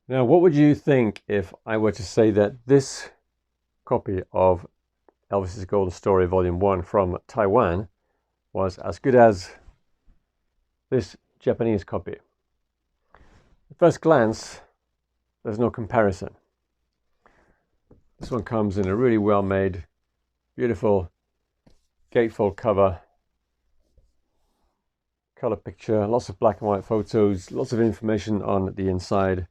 Now, what would you think if I were to say that this copy of Elvis's Golden Story Volume 1 from Taiwan was as good as this Japanese copy? At first glance, there's no comparison. This one comes in a really well-made, beautiful gatefold cover, color picture, lots of black and white photos, lots of information on the inside.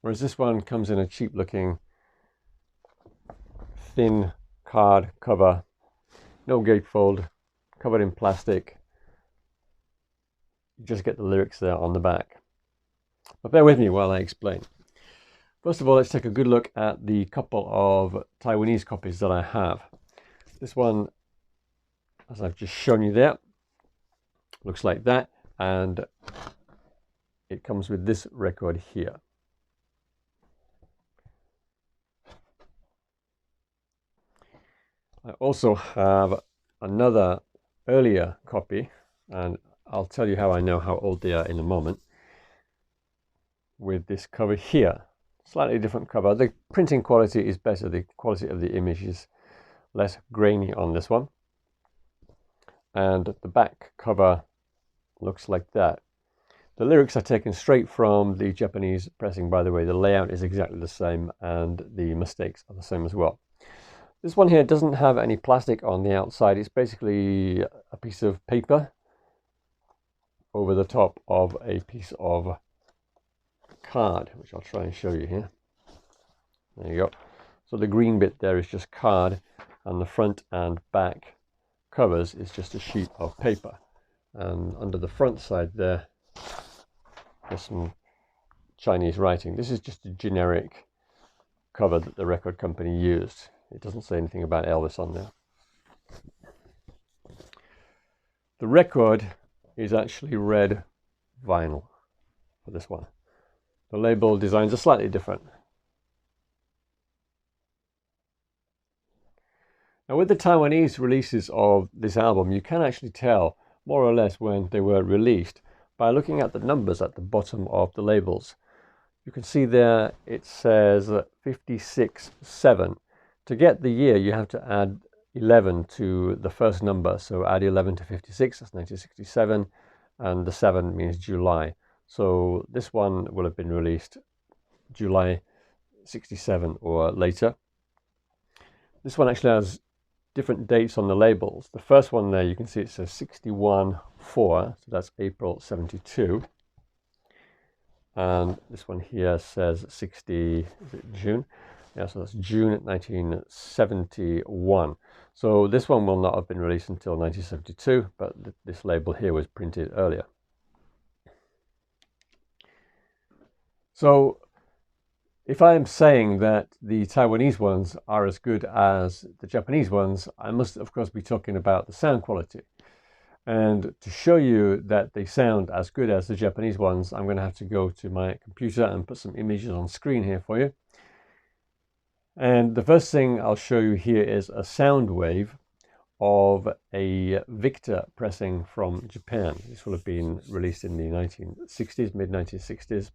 Whereas this one comes in a cheap looking thin card cover, no gatefold, covered in plastic. You just get the lyrics there on the back. But bear with me while I explain. First of all, let's take a good look at the couple of Taiwanese copies that I have. This one, as I've just shown you there, looks like that, and it comes with this record here. I also have another earlier copy, and I'll tell you how I know how old they are in a moment, with this cover here. Slightly different cover. The printing quality is better. The quality of the image is less grainy on this one. And the back cover looks like that. The lyrics are taken straight from the Japanese pressing, by the way. The layout is exactly the same and the mistakes are the same as well. This one here doesn't have any plastic on the outside. It's basically a piece of paper over the top of a piece of card, which I'll try and show you here. There you go. So the green bit there is just card, and the front and back covers is just a sheet of paper. And under the front side there's some Chinese writing. This is just a generic cover that the record company used. It doesn't say anything about Elvis on there. The record is actually red vinyl for this one. The label designs are slightly different. Now, with the Taiwanese releases of this album, you can actually tell more or less when they were released by looking at the numbers at the bottom of the labels. You can see there it says 56.7. To get the year, you have to add 11 to the first number. So add 11 to 56, that's 1967, and the 7 means July. So this one will have been released July 67 or later. This one actually has different dates on the labels. The first one there, you can see it says 61.4, so that's April 72. And this one here says 60, is it June? Yeah, so that's June 1971. So this one will not have been released until 1972, but this label here was printed earlier. So if I am saying that the Taiwanese ones are as good as the Japanese ones, I must of course be talking about the sound quality. And to show you that they sound as good as the Japanese ones, I'm going to have to go to my computer and put some images on screen here for you. And the first thing I'll show you here is a sound wave of a Victor pressing from Japan. This will have been released in the 1960s, mid-1960s.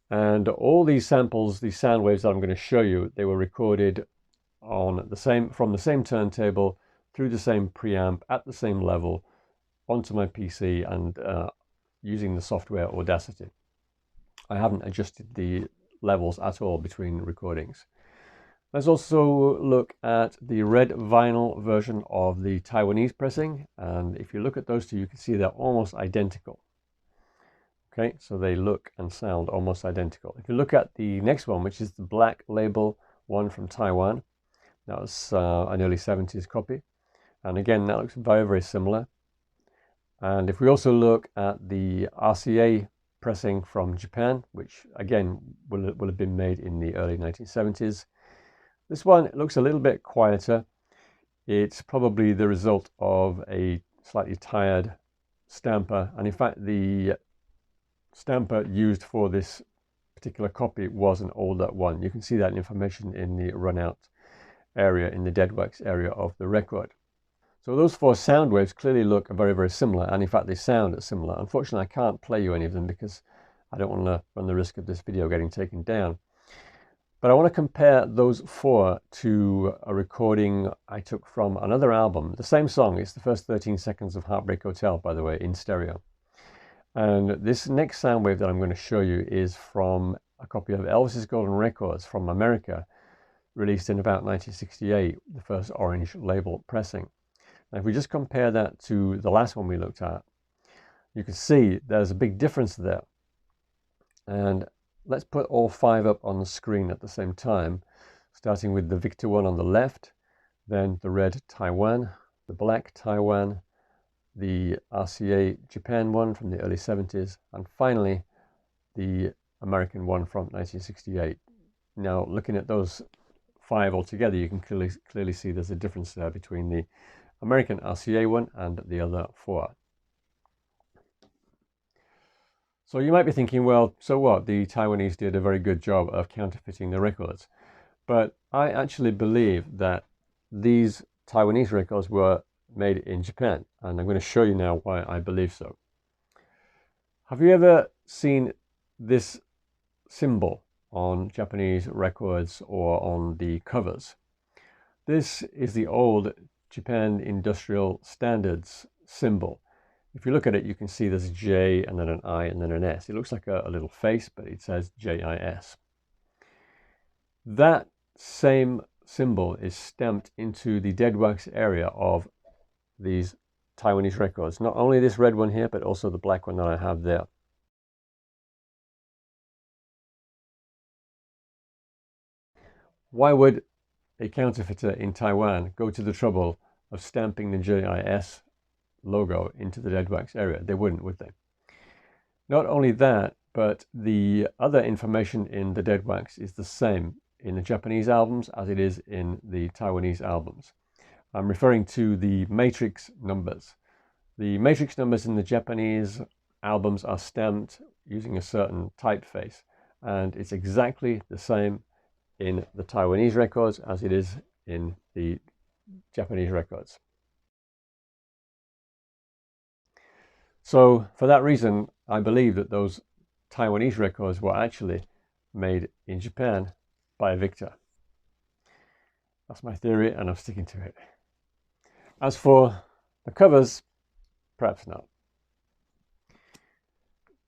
And all these samples, these sound waves that I'm going to show you, they were recorded on from the same turntable, through the same preamp, at the same level, onto my PC, and using the software Audacity. I haven't adjusted the levels at all between recordings. Let's also look at the red vinyl version of the Taiwanese pressing, and if you look at those two, you can see they're almost identical. Okay, so they look and sound almost identical. If you look at the next one, which is the black label one from Taiwan, that was an early 70s copy. And again, that looks very, very similar. And if we also look at the RCA pressing from Japan, which again will have been made in the early 1970s, this one looks a little bit quieter. It's probably the result of a slightly tired stamper. And in fact, the stamper used for this particular copy was an older one. You can see that information in the runout area, in the deadwax area of the record. So those four sound waves clearly look very, very similar, and in fact they sound similar. Unfortunately, I can't play you any of them because I don't want to run the risk of this video getting taken down. But I want to compare those 4 to a recording I took from another album. The same song, it's the first 13 seconds of Heartbreak Hotel, by the way, in stereo. And this next sound wave that I'm going to show you is from a copy of Elvis's Golden Records from America, released in about 1968, the first orange label pressing. Now, if we just compare that to the last one we looked at, you can see there's a big difference there. And let's put all 5 up on the screen at the same time, starting with the Victor one on the left, then the red Taiwan, the black Taiwan, the RCA Japan one from the early 70s, and finally the American one from 1968. Now, looking at those 5 altogether, you can clearly see there's a difference there between the American RCA one and the other 4. So you might be thinking, well, so what? The Taiwanese did a very good job of counterfeiting the records. But I actually believe that these Taiwanese records were made in Japan, and I'm going to show you now why I believe so. Have you ever seen this symbol on Japanese records or on the covers? This is the old Japan Industrial Standards symbol. If you look at it, you can see there's a J and then an I and then an S. It looks like a little face, but it says JIS. That same symbol is stamped into the dead wax area of these Taiwanese records. Not only this red one here, but also the black one that I have there. Why would a counterfeiter in Taiwan go to the trouble of stamping the JIS logo into the dead wax area? They wouldn't, would they? Not only that, but the other information in the dead wax is the same in the Japanese albums as it is in the Taiwanese albums. I'm referring to the matrix numbers. The matrix numbers in the Japanese albums are stamped using a certain typeface, and it's exactly the same in the Taiwanese records as it is in the Japanese records. So for that reason, I believe that those Taiwanese records were actually made in Japan by Victor. That's my theory, and I'm sticking to it. As for the covers, perhaps not.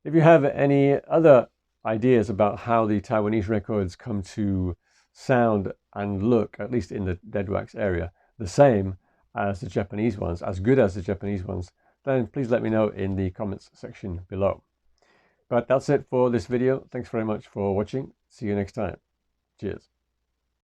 If you have any other ideas about how the Taiwanese records come to sound and look, at least in the dead wax area, the same as the Japanese ones, as good as the Japanese ones, then please let me know in the comments section below. But that's it for this video. Thanks very much for watching. See you next time. Cheers.